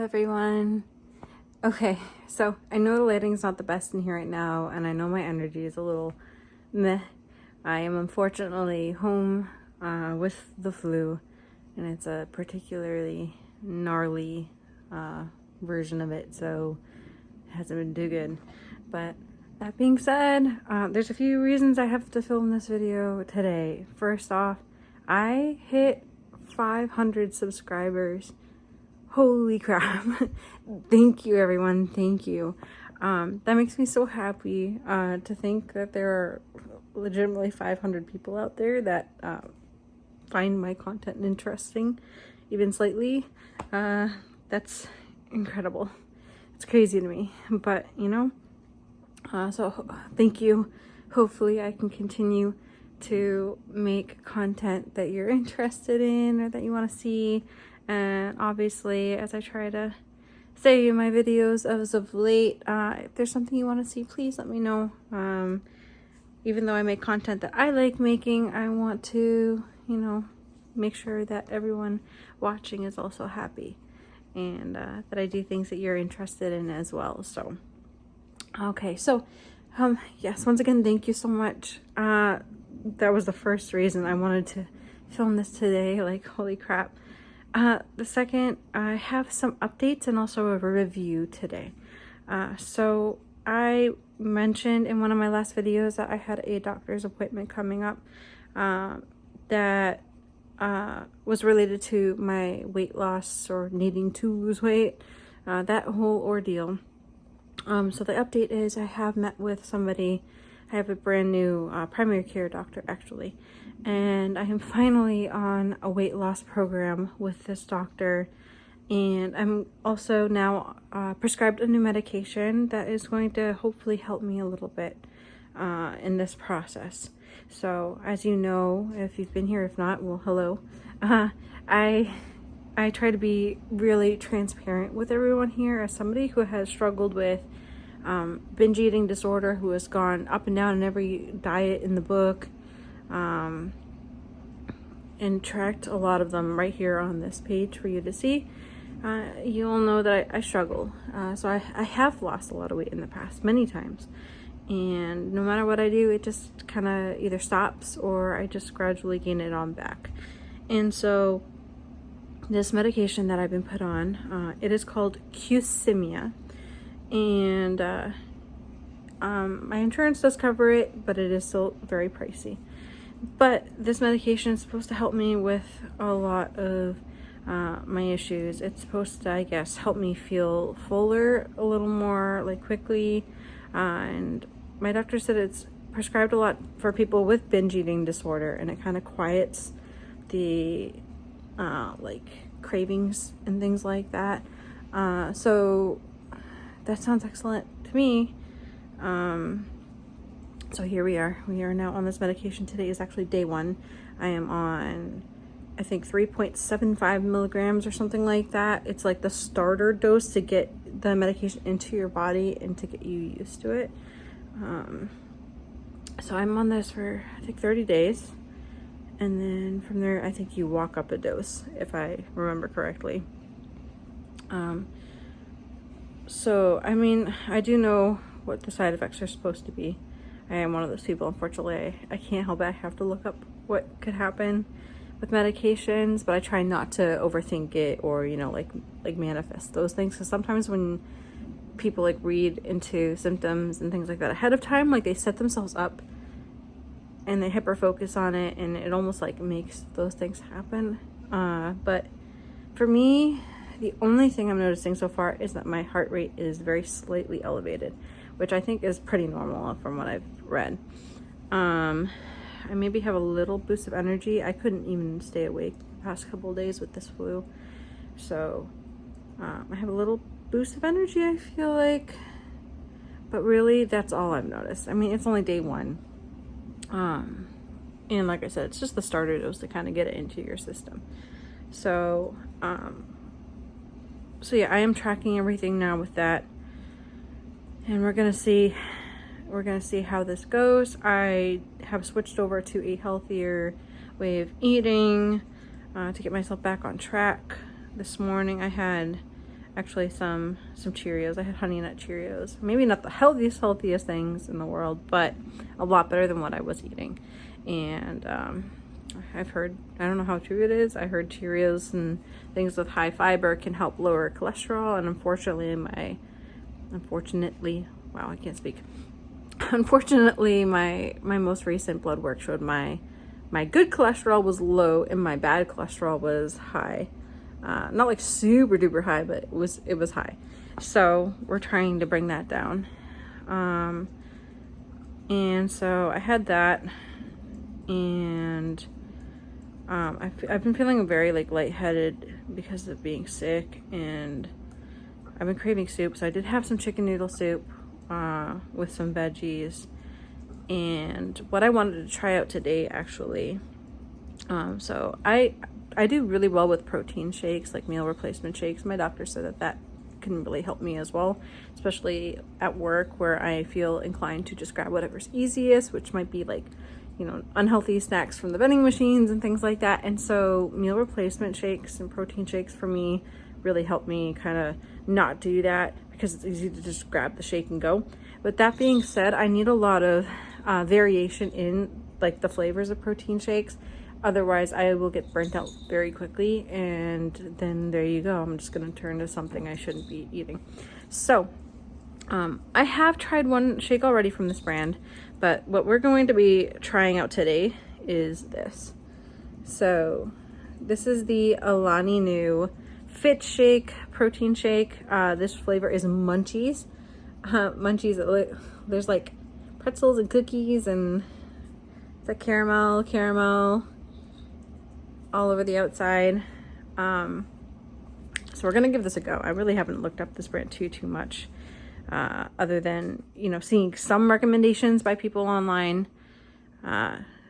Hello everyone. Okay, so I know the lighting's not the best in here right now, and I know my energy is a little meh. I am unfortunately home with the flu, and it's a particularly gnarly version of it, so it hasn't been too good. But that being said, there's a few reasons I have to film this video today. First off, I hit 500 subscribers. Holy crap. Thank you everyone, thank you. That makes me so happy to think that there are legitimately 500 people out there that find my content interesting, even slightly. That's incredible. It's crazy to me, but you know, so thank you. Hopefully I can continue to make content that you're interested in or that you want to see. And obviously, as I try to say in my videos as of late, if there's something you want to see, please let me know. Even though I make content that I like making, I want to, you know, make sure that everyone watching is also happy, and that I do things that you're interested in as well. So, okay, so, yes, once again, thank you so much. That was the first reason I wanted to film this today. Like, holy crap. The second, I have some updates and also a review today. So I mentioned in one of my last videos that I had a doctor's appointment coming up that was related to my weight loss or needing to lose weight, that whole ordeal. So the update is I have met with somebody. I have a brand new primary care doctor actually, and I am finally on a weight loss program with this doctor, and I'm also now prescribed a new medication that is going to hopefully help me a little bit in this process. So as you know, if you've been here, if not, well, hello. I try to be really transparent with everyone here as somebody who has struggled with binge eating disorder, who has gone up and down in every diet in the book, and tracked a lot of them right here on this page for you to see. You'll know that I struggle. So I have lost a lot of weight in the past, many times. And no matter what I do, it just kind of either stops or I just gradually gain it on back. And so this medication that I've been put on, it is called Qsymia. And my insurance does cover it, but it is still very pricey. But this medication is supposed to help me with a lot of my issues. It's supposed to, I guess, help me feel fuller a little more, like, quickly. And my doctor said it's prescribed a lot for people with binge eating disorder, and it kind of quiets the like cravings and things like that. So that sounds excellent to me. So here we are. We are now on this medication. Today is actually day 1. I am on, I think, 3.75 milligrams or something like that. It's like the starter dose to get the medication into your body and to get you used to it. So I'm on this for, I think, 30 days. And then from there, I think you walk up a dose, if I remember correctly. So, I mean, I do know what the side effects are supposed to be. I am one of those people, unfortunately. I can't help it. I have to look up what could happen with medications, but I try not to overthink it or, you know, like manifest those things. Because sometimes when people like read into symptoms and things like that ahead of time, like they set themselves up and they hyper focus on it, and it almost like makes those things happen. But for me, the only thing I'm noticing so far is that my heart rate is very slightly elevated, which I think is pretty normal from what I've read. I maybe have a little boost of energy. I couldn't even stay awake the past couple of days with this flu. So I have a little boost of energy, I feel like. But really, that's all I've noticed. I mean, it's only day 1. And like I said, it's just the starter dose to kind of get it into your system. So, so yeah, I am tracking everything now with that. And we're gonna see how this goes. I have switched over to a healthier way of eating to get myself back on track. This morning I had actually some Cheerios. I had Honey Nut Cheerios. Maybe not the healthiest things in the world, but a lot better than what I was eating. And I've heard, I don't know how true it is, I heard Cheerios and things with high fiber can help lower cholesterol, and unfortunately, wow, I can't speak. Unfortunately, my most recent blood work showed my good cholesterol was low and my bad cholesterol was high. Not like super duper high, but it was high. So we're trying to bring that down. And so I had that, and I've been feeling very like lightheaded because of being sick, and I've been craving soup. So I did have some chicken noodle soup with some veggies, and what I wanted to try out today actually. So I do really well with protein shakes, like meal replacement shakes. My doctor said that can really help me as well, especially at work where I feel inclined to just grab whatever's easiest, which might be like, you know, unhealthy snacks from the vending machines and things like that. And so meal replacement shakes and protein shakes for me really help me kind of not do that, because it's easy to just grab the shake and go. But that being said, I need a lot of variation in like the flavors of protein shakes. Otherwise, I will get burnt out very quickly, and then there you go. I'm just going to turn to something I shouldn't be eating. So, I have tried one shake already from this brand, but what we're going to be trying out today is this. So, this is the Alani Nu Fit Shake protein shake. This flavor is Munchies. Munchies, there's like pretzels and cookies, and it's like caramel all over the outside. So we're gonna give this a go. I really haven't looked up this brand too much, other than, you know, seeing some recommendations by people online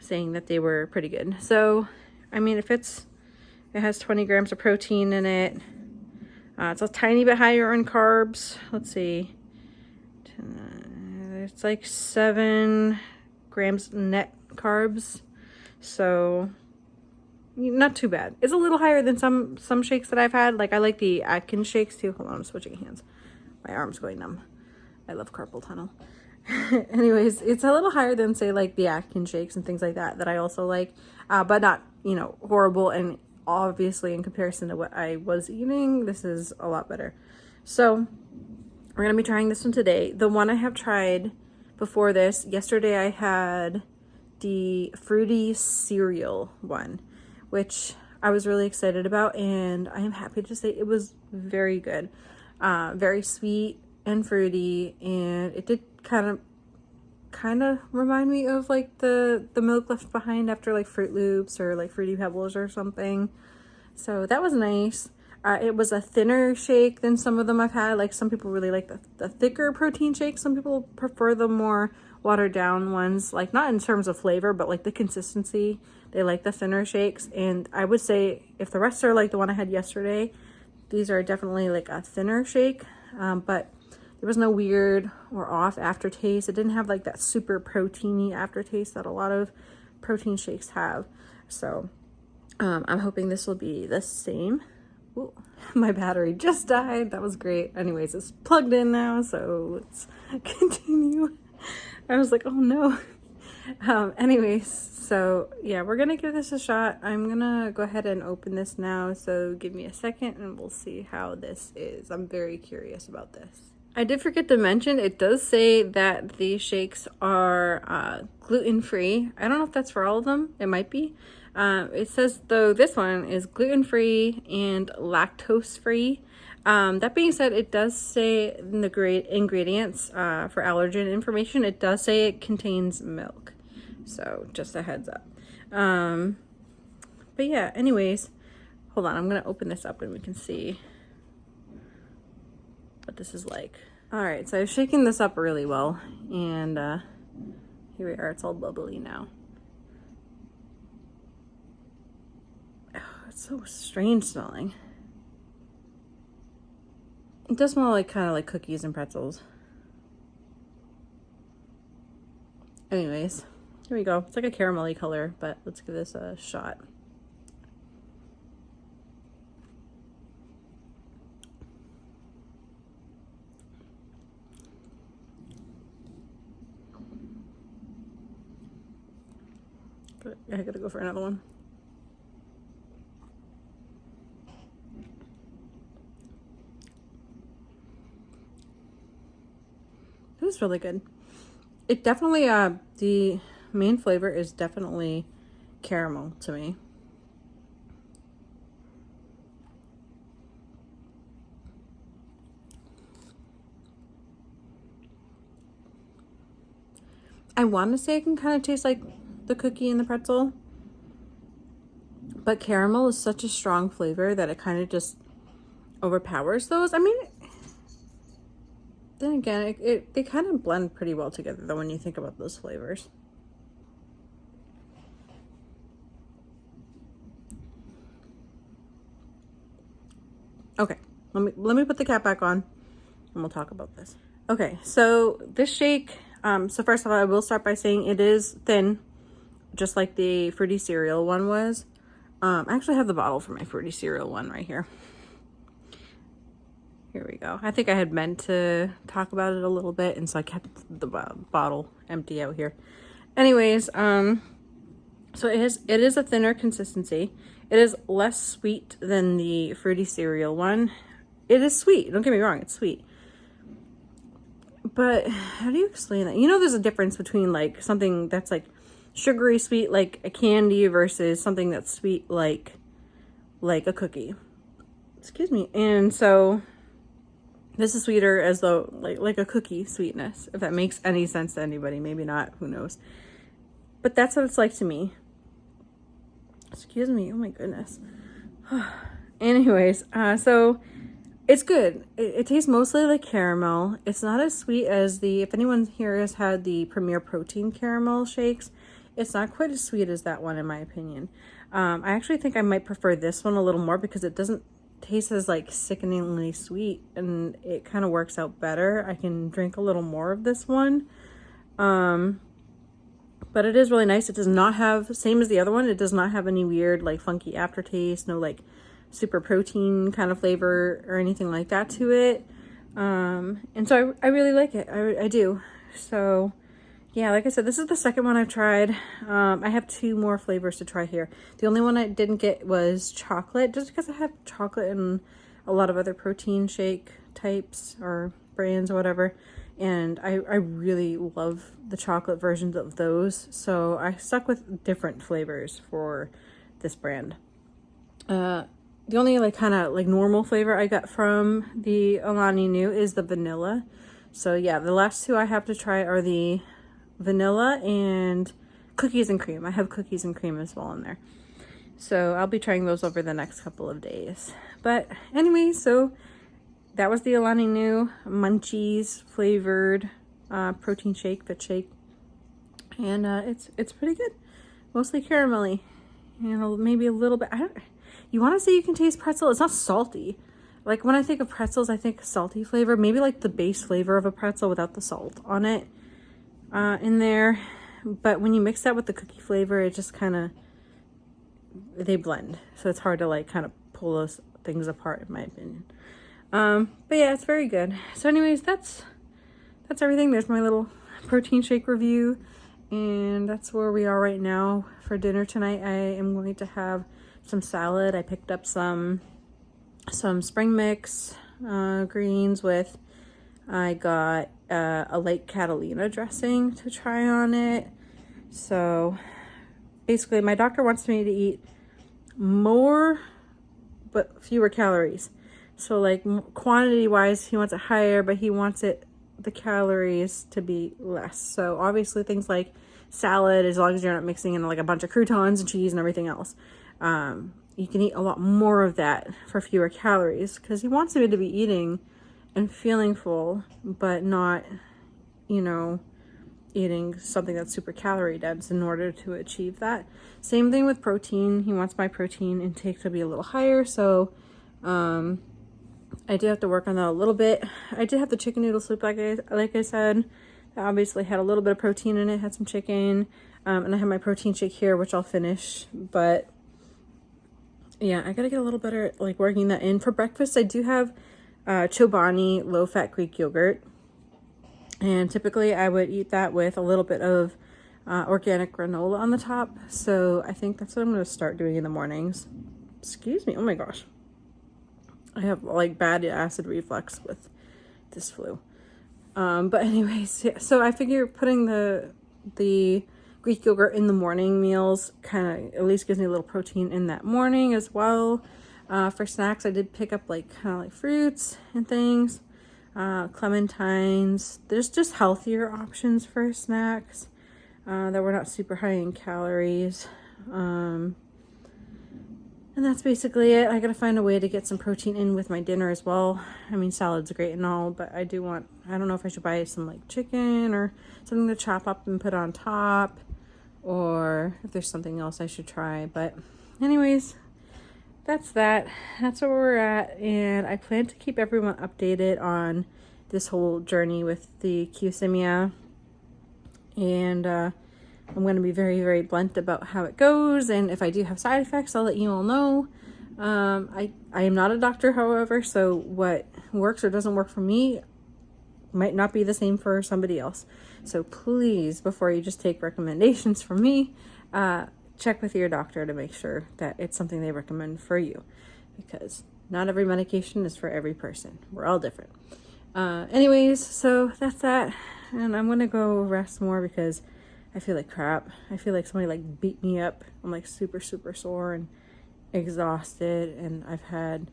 saying that they were pretty good. So I mean, it has 20 grams of protein in it. It's a tiny bit higher in carbs. Let's see, it's like 7 grams net carbs, so not too bad. It's a little higher than some shakes that I've had. Like, I like the Atkins shakes too. Hold on, I'm switching hands. My arm's going numb. I love carpal tunnel. Anyways, it's a little higher than, say, like the Atkins shakes and things like that I also like, but not, you know, horrible. And obviously, in comparison to what I was eating, this is a lot better. So we're gonna be trying this one today. The one I have tried before this, yesterday I had the fruity cereal one, which I was really excited about, and I am happy to say it was very good. Very sweet and fruity, and it did kind of remind me of like the milk left behind after like Fruit Loops or like Fruity Pebbles or something. So that was nice. It was a thinner shake than some of them I've had. Like, some people really like the thicker protein shakes. Some people prefer the more watered down ones, like not in terms of flavor, but like the consistency. They like the thinner shakes. And I would say if the rest are like the one I had yesterday, these are definitely like a thinner shake. But there was no weird or off aftertaste. It didn't have like that super proteiny aftertaste that a lot of protein shakes have. So I'm hoping this will be the same. Ooh, my battery just died. That was great. Anyways, it's plugged in now, so let's continue. I was like, oh no. Anyways, so yeah, we're gonna give this a shot. I'm gonna go ahead and open this now, so give me a second and we'll see how this is. I'm very curious about this. I did forget to mention, it does say that these shakes are gluten-free. I don't know if that's for all of them. It might be. It says, though, this one is gluten-free and lactose-free. That being said, it does say in the great ingredients for allergen information, it does say it contains milk. So just a heads up. But yeah, anyways, hold on. I'm going to open this up and we can see what this is like. All right, so I've shaken this up really well, and here we are. It's all bubbly now. Oh, it's so strange smelling. It does smell like kind of like cookies and pretzels. Anyways, here we go. It's like a caramelly color, but let's give this a shot. but I gotta go for another one. It was really good. It definitely, the main flavor is definitely caramel to me. I want to say it can kind of taste like the cookie and the pretzel, but caramel is such a strong flavor that it kind of just overpowers those. I mean, then again, they kind of blend pretty well together though when you think about those flavors. Okay, let me put the cap back on and we'll talk about this. Okay, so this shake, so first of all, I will start by saying it is thin, just like the fruity cereal one was. I actually have the bottle for my fruity cereal one right here. Here we go. I think I had meant to talk about it a little bit, and so I kept the bottle empty out here. Anyways, so it is a thinner consistency. It is less sweet than the fruity cereal one. It is sweet. Don't get me wrong, it's sweet. But how do you explain that? You know, there's a difference between like something that's like sugary sweet, like a candy, versus something that's sweet like a cookie. Excuse me. And so this is sweeter as though like a cookie sweetness, if that makes any sense to anybody. Maybe not, who knows. But that's what it's like to me. Excuse me, oh my goodness. Anyways, so it's good. It tastes mostly like caramel. It's not as sweet as if anyone here has had the Premier Protein caramel shakes, it's not quite as sweet as that one in my opinion. I actually think I might prefer this one a little more because it doesn't taste as like sickeningly sweet, and it kind of works out better. I can drink a little more of this one. But it is really nice. It does not have, same as the other one, it does not have any weird like funky aftertaste, no like super protein kind of flavor or anything like that to it. And so I really like it. I do. So yeah, like I said, this is the second one I've tried. I have 2 more flavors to try here. The only one I didn't get was chocolate, just because I have chocolate in a lot of other protein shake types or brands or whatever. And I really love the chocolate versions of those. So I stuck with different flavors for this brand. The only like kind of like normal flavor I got from the Alani Nu is the vanilla. So yeah, the last 2 I have to try are the vanilla and cookies and cream. I have cookies and cream as well in there. So I'll be trying those over the next couple of days. But anyway, so that was the Alani Nu Munchies flavored protein shake, fit shake. And it's pretty good. Mostly caramelly. And maybe a little bit, you want to say you can taste pretzel? It's not salty. Like when I think of pretzels, I think salty flavor. Maybe like the base flavor of a pretzel without the salt on it in there. But when you mix that with the cookie flavor, it just kind of, they blend. So it's hard to like kind of pull those things apart in my opinion. But yeah, it's very good. So anyways, that's everything. There's my little protein shake review, and that's where we are right now for dinner tonight. I am going to have some salad. I picked up some spring mix greens with, I got a light Catalina dressing to try on it. So basically my doctor wants me to eat more but fewer calories. So like quantity wise, he wants it higher, but he wants the calories to be less. So obviously things like salad, as long as you're not mixing in like a bunch of croutons and cheese and everything else, you can eat a lot more of that for fewer calories, because he wants me to be eating and feeling full, but not, you know, eating something that's super calorie dense in order to achieve that. Same thing with protein. He wants my protein intake to be a little higher. So, I did have to work on that a little bit. I did have the chicken noodle soup, like I said. That obviously had a little bit of protein in it, had some chicken. And I have my protein shake here, which I'll finish. But yeah, I gotta get a little better at like working that in. For breakfast, I do have Chobani low-fat Greek yogurt. And typically I would eat that with a little bit of organic granola on the top. So I think that's what I'm going to start doing in the mornings. Excuse me. Oh my gosh. I have like bad acid reflux with this flu. But anyways, yeah, so I figure putting the Greek yogurt in the morning meals kind of at least gives me a little protein in that morning as well. For snacks, I did pick up like kind of like fruits and things, clementines. There's just healthier options for snacks that were not super high in calories. And that's basically it. I gotta find a way to get some protein in with my dinner as well. I mean, salad's great and all, but I don't know if I should buy some like chicken or something to chop up and put on top, or if there's something else I should try. But anyways, that's that. That's where we're at. And I plan to keep everyone updated on this whole journey with the Qsymia. And, I'm going to be very, very blunt about how it goes, and if I do have side effects, I'll let you all know. I am not a doctor, however, so what works or doesn't work for me might not be the same for somebody else. So please, before you just take recommendations from me, check with your doctor to make sure that it's something they recommend for you, because not every medication is for every person. We're all different. Anyways, so that's that, and I'm going to go rest more because I feel like crap. I feel like somebody like beat me up. I'm like super, super sore and exhausted, and I've had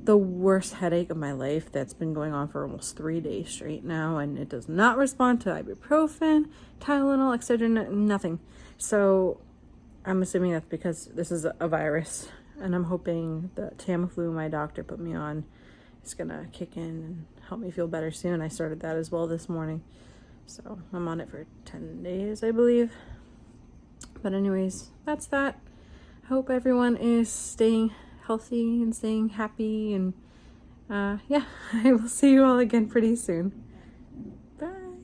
the worst headache of my life that's been going on for almost 3 days straight now, and it does not respond to ibuprofen, Tylenol, Excedrin, nothing. So I'm assuming that's because this is a virus, and I'm hoping the Tamiflu my doctor put me on is gonna kick in and help me feel better soon. I started that as well this morning. So I'm on it for 10 days, I believe. But anyways, that's that. I hope everyone is staying healthy and staying happy. And yeah, I will see you all again pretty soon. Bye.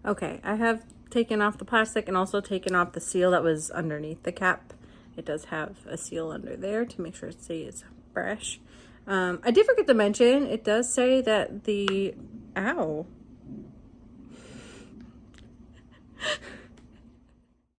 Okay, I have taken off the plastic and also taken off the seal that was underneath the cap. It does have a seal under there to make sure it stays fresh. I did forget to mention, it does say that the... Ow.